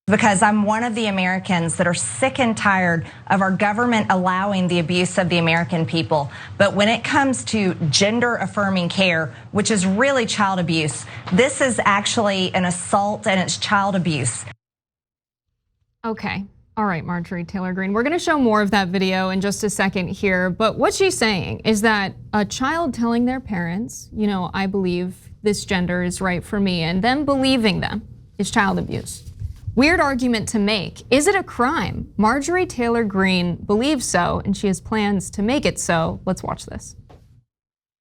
Because I'm one of the Americans that are sick and tired of our government allowing the abuse of the American people. But when it comes to gender-affirming care, which is really child abuse, this is actually an assault and it's child abuse. Okay. All right, Marjorie Taylor Greene. We're gonna show more of that video in just a second here, but what she's saying is that a child telling their parents, I believe this gender is right for me, and them believing them is child abuse. Weird argument to make. Is it a crime? Marjorie Taylor Greene believes so, and she has plans to make it so. Let's watch this.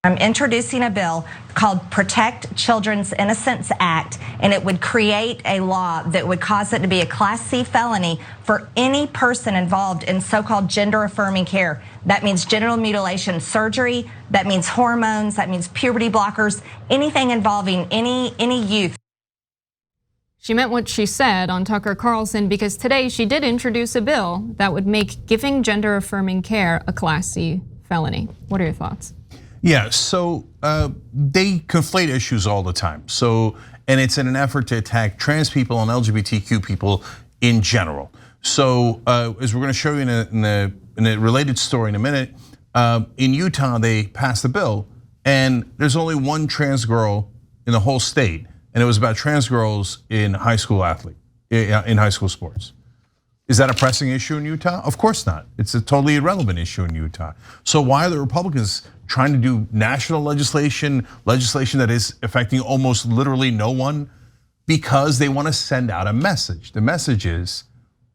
I'm introducing a bill called Protect Children's Innocence Act, and it would create a law that would cause it to be a Class C felony for any person involved in so-called gender-affirming care. That means genital mutilation surgery, that means hormones, that means puberty blockers, anything involving any youth. She meant what she said on Tucker Carlson because today she did introduce a bill that would make giving gender-affirming care a Class C felony. What are your thoughts? Yeah, so they conflate issues all the time. And it's in an effort to attack trans people and LGBTQ people in general. So as we're gonna show you in a related story in a minute, in Utah they passed a bill and there's only one trans girl in the whole state. And it was about trans girls in high school sports. Is that a pressing issue in Utah? Of course not. It's a totally irrelevant issue in Utah. So why are the Republicans trying to do national legislation that is affecting almost literally no one? Because they want to send out a message. The message is,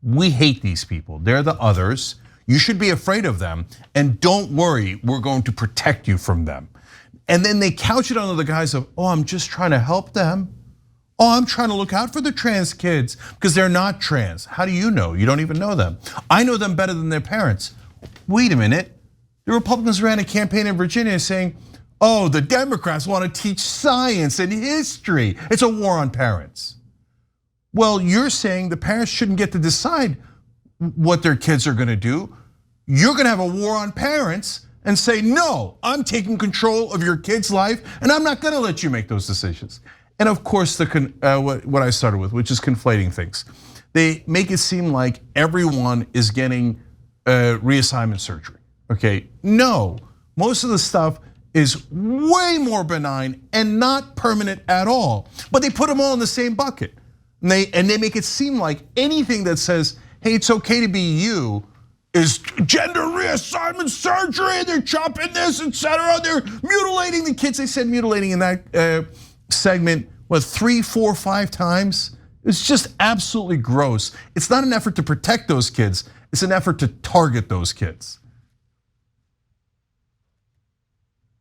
we hate these people. They're the others. You should be afraid of them. And don't worry, we're going to protect you from them. And then they couch it under the guise of, I'm just trying to help them. I'm trying to look out for the trans kids because they're not trans. How do you know? You don't even know them. I know them better than their parents. Wait a minute. The Republicans ran a campaign in Virginia saying, the Democrats want to teach science and history. It's a war on parents. Well, you're saying the parents shouldn't get to decide what their kids are gonna do. You're gonna have a war on parents and say, no, I'm taking control of your kid's life and I'm not gonna let you make those decisions. And of course, what I started with, which is conflating things. They make it seem like everyone is getting reassignment surgery, okay? No, most of the stuff is way more benign and not permanent at all. But they put them all in the same bucket. And they make it seem like anything that says, hey, it's okay to be you, is gender reassignment surgery, they're chopping this, etc. They're mutilating the kids. They said mutilating in that segment, 3, 4, 5 times? It's just absolutely gross. It's not an effort to protect those kids, it's an effort to target those kids.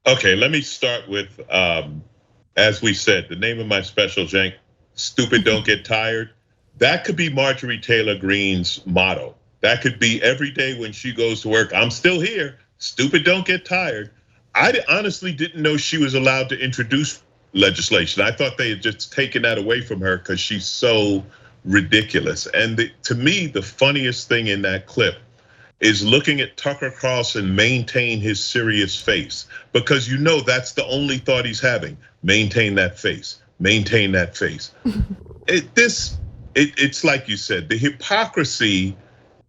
Okay, let me start with, as we said, the name of my special, Cenk, stupid don't get tired. That could be Marjorie Taylor Greene's motto. That could be every day when she goes to work, I'm still here, stupid don't get tired. I honestly didn't know she was allowed to introduce legislation. I thought they had just taken that away from her because she's so ridiculous. And to me, the funniest thing in that clip is looking at Tucker Carlson maintain his serious face, because that's the only thought he's having, maintain that face, maintain that face. It's like you said, the hypocrisy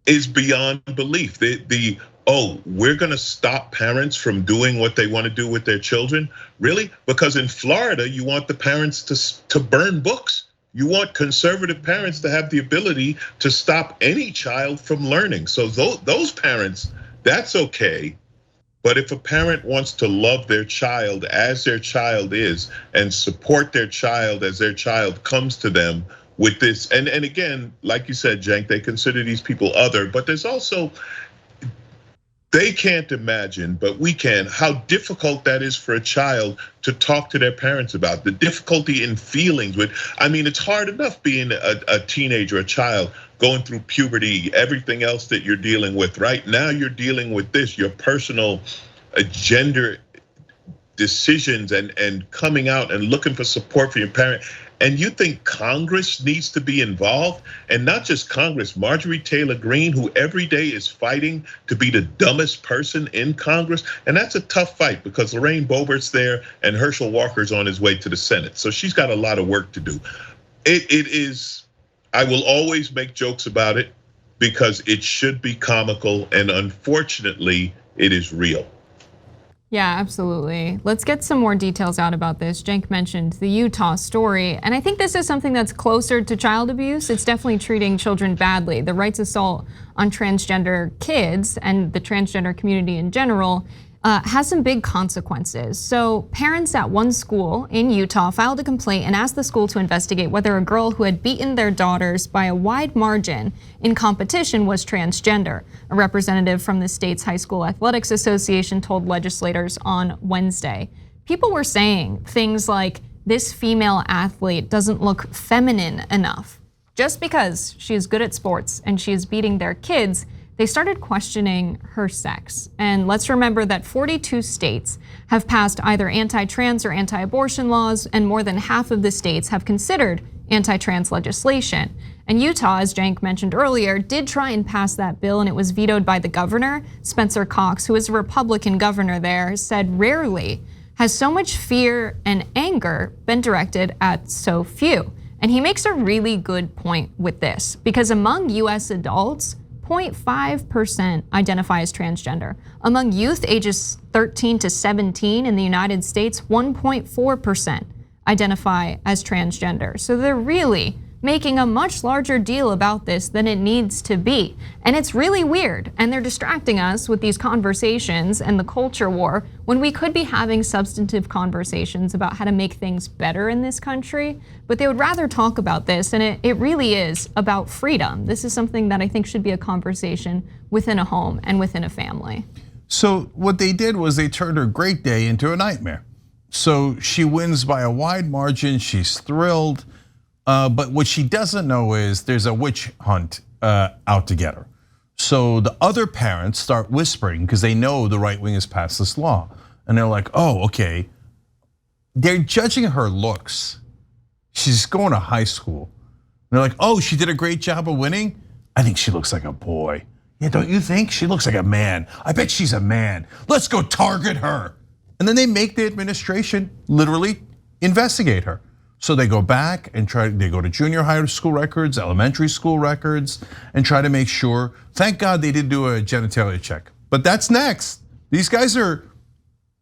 is beyond belief. We're gonna stop parents from doing what they want to do with their children? Really? Because in Florida, you want the parents to burn books. You want conservative parents to have the ability to stop any child from learning. So those parents, that's okay. But if a parent wants to love their child as their child is and support their child as their child comes to them with this, and again, like you said, Cenk, they consider these people other, but there's also, they can't imagine, but we can, how difficult that is for a child to talk to their parents about. The difficulty in feelings with, it's hard enough being a teenager, a child, going through puberty, everything else that you're dealing with. Right now you're dealing with this, your personal gender decisions and coming out and looking for support for your parent. And you think Congress needs to be involved? And not just Congress, Marjorie Taylor Greene, who every day is fighting to be the dumbest person in Congress. And that's a tough fight because Lorraine Boebert's there and Herschel Walker's on his way to the Senate. So she's got a lot of work to do. It is I will always make jokes about it because it should be comical, and unfortunately, it is real. Yeah, absolutely. Let's get some more details out about this. Cenk mentioned the Utah story, and I think this is something that's closer to child abuse. It's definitely treating children badly. The rights assault on transgender kids and the transgender community in general has some big consequences. So parents at one school in Utah filed a complaint and asked the school to investigate whether a girl who had beaten their daughters by a wide margin in competition was transgender. A representative from the state's High School Athletics Association told legislators on Wednesday. People were saying things like, this female athlete doesn't look feminine enough. Just because she is good at sports and she is beating their kids, they started questioning her sex. And let's remember that 42 states have passed either anti-trans or anti-abortion laws, and more than half of the states have considered anti-trans legislation. And Utah, as Cenk mentioned earlier, did try and pass that bill, and it was vetoed by the governor. Spencer Cox, who is a Republican governor there, said rarely has so much fear and anger been directed at so few. And he makes a really good point with this, because among US adults, 0.5% identify as transgender. Among youth ages 13 to 17 in the United States, 1.4% identify as transgender. So they're really making a much larger deal about this than it needs to be. And it's really weird, and they're distracting us with these conversations and the culture war when we could be having substantive conversations about how to make things better in this country. But they would rather talk about this, and it really is about freedom. This is something that I think should be a conversation within a home and within a family. So what they did was they turned her great day into a nightmare. So she wins by a wide margin, she's thrilled. But what she doesn't know is there's a witch hunt out to get her. So the other parents start whispering because they know the right wing has passed this law. And they're like, oh, okay. They're judging her looks. She's going to high school. And they're like, oh, she did a great job of winning. I think she looks like a boy. Yeah, don't you think? She looks like a man. I bet she's a man. Let's go target her. And then they make the administration literally investigate her. So they go back and they go to junior high school records, elementary school records, and try to make sure. Thank God they did do a genitalia check, but that's next. These guys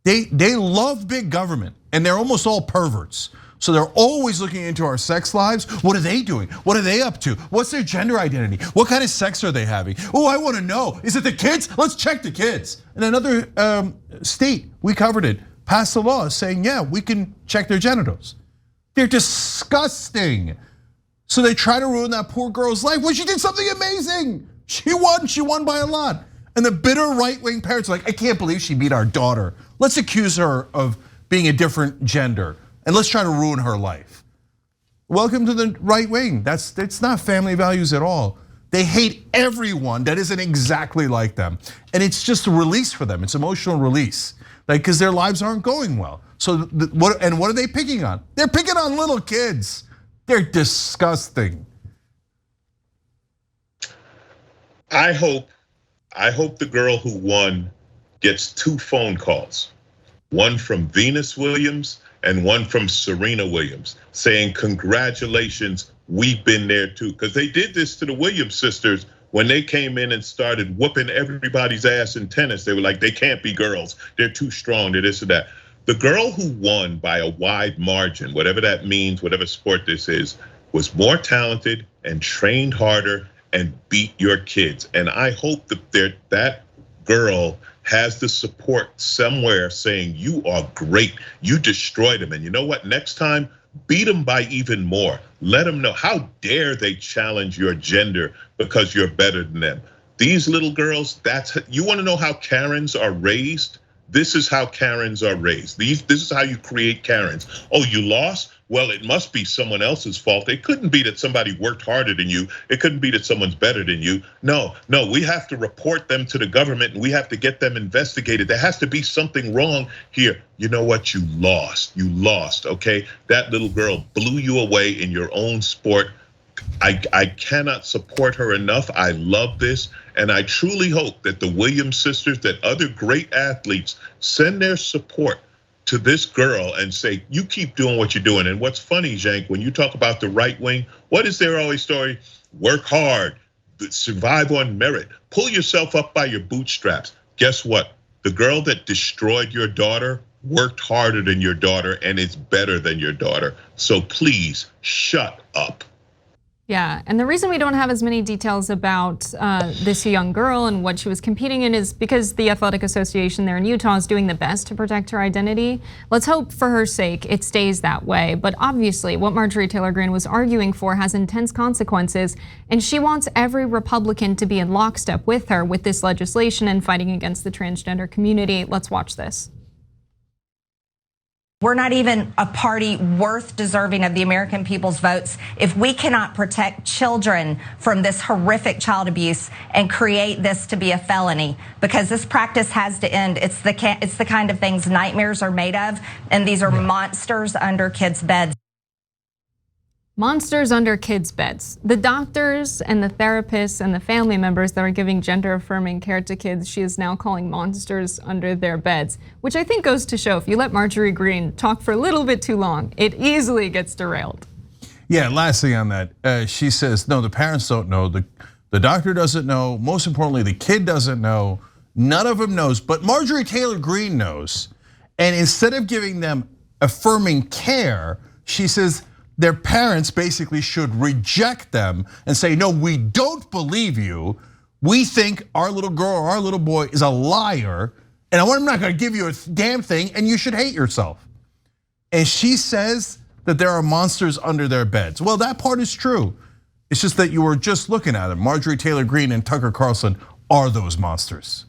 they love big government, and they're almost all perverts. So they're always looking into our sex lives. What are they doing? What are they up to? What's their gender identity? What kind of sex are they having? Oh, I want to know. Is it the kids? Let's check the kids. In another state, we covered it, passed a law saying, yeah, we can check their genitals. They're disgusting. So they try to ruin that poor girl's life when she did something amazing. She won by a lot. And the bitter right-wing parents are like, I can't believe she beat our daughter. Let's accuse her of being a different gender and let's try to ruin her life. Welcome to the right wing. It's not family values at all. They hate everyone that isn't exactly like them. And it's just a release for them. It's emotional release, like because their lives aren't going well. So what are they picking on? They're picking on little kids. They're disgusting. I hope the girl who won gets 2 phone calls. One from Venus Williams and one from Serena Williams saying, congratulations, we've been there too. Because they did this to the Williams sisters when they came in and started whooping everybody's ass in tennis. They were like, they can't be girls. They're too strong, they're this or that. The girl who won by a wide margin, whatever that means, whatever sport this is, was more talented and trained harder and beat your kids. And I hope that girl has the support somewhere saying, you are great, you destroyed them. And you know what, next time, beat them by even more. Let them know, how dare they challenge your gender because you're better than them. These little girls, you wanna know how Karens are raised? This is how Karens are raised. This is how you create Karens. Oh, you lost? Well, it must be someone else's fault. It couldn't be that somebody worked harder than you. It couldn't be that someone's better than you. No, we have to report them to the government and we have to get them investigated. There has to be something wrong here. You know what? You lost, okay? That little girl blew you away in your own sport. I cannot support her enough. I love this. And I truly hope that the Williams sisters, that other great athletes send their support to this girl and say, you keep doing what you're doing. And what's funny, Cenk, when you talk about the right wing, what is their always story? Work hard, survive on merit, pull yourself up by your bootstraps. Guess what? The girl that destroyed your daughter worked harder than your daughter and is better than your daughter. So please shut up. Yeah, and the reason we don't have as many details about this young girl and what she was competing in is because the Athletic Association there in Utah is doing the best to protect her identity. Let's hope for her sake it stays that way. But obviously what Marjorie Taylor Greene was arguing for has intense consequences, and she wants every Republican to be in lockstep with her with this legislation and fighting against the transgender community. Let's watch this. We're not even a party worth deserving of the American people's votes if we cannot protect children from this horrific child abuse and create this to be a felony, because this practice has to end. It's the kind of things nightmares are made of, and these are monsters under kids' beds. Monsters under kids' beds. The doctors and the therapists and the family members that are giving gender-affirming care to kids, she is now calling monsters under their beds, which I think goes to show if you let Marjorie Greene talk for a little bit too long, it easily gets derailed. Yeah, last thing on that, she says, no, the parents don't know, the doctor doesn't know, most importantly, the kid doesn't know, none of them knows, but Marjorie Taylor Greene knows. And instead of giving them affirming care, she says, their parents basically should reject them and say, no, we don't believe you. We think our little girl or our little boy is a liar, and I'm not gonna give you a damn thing, and you should hate yourself. And she says that there are monsters under their beds. Well, that part is true. It's just that you were just looking at them. Marjorie Taylor Greene and Tucker Carlson are those monsters.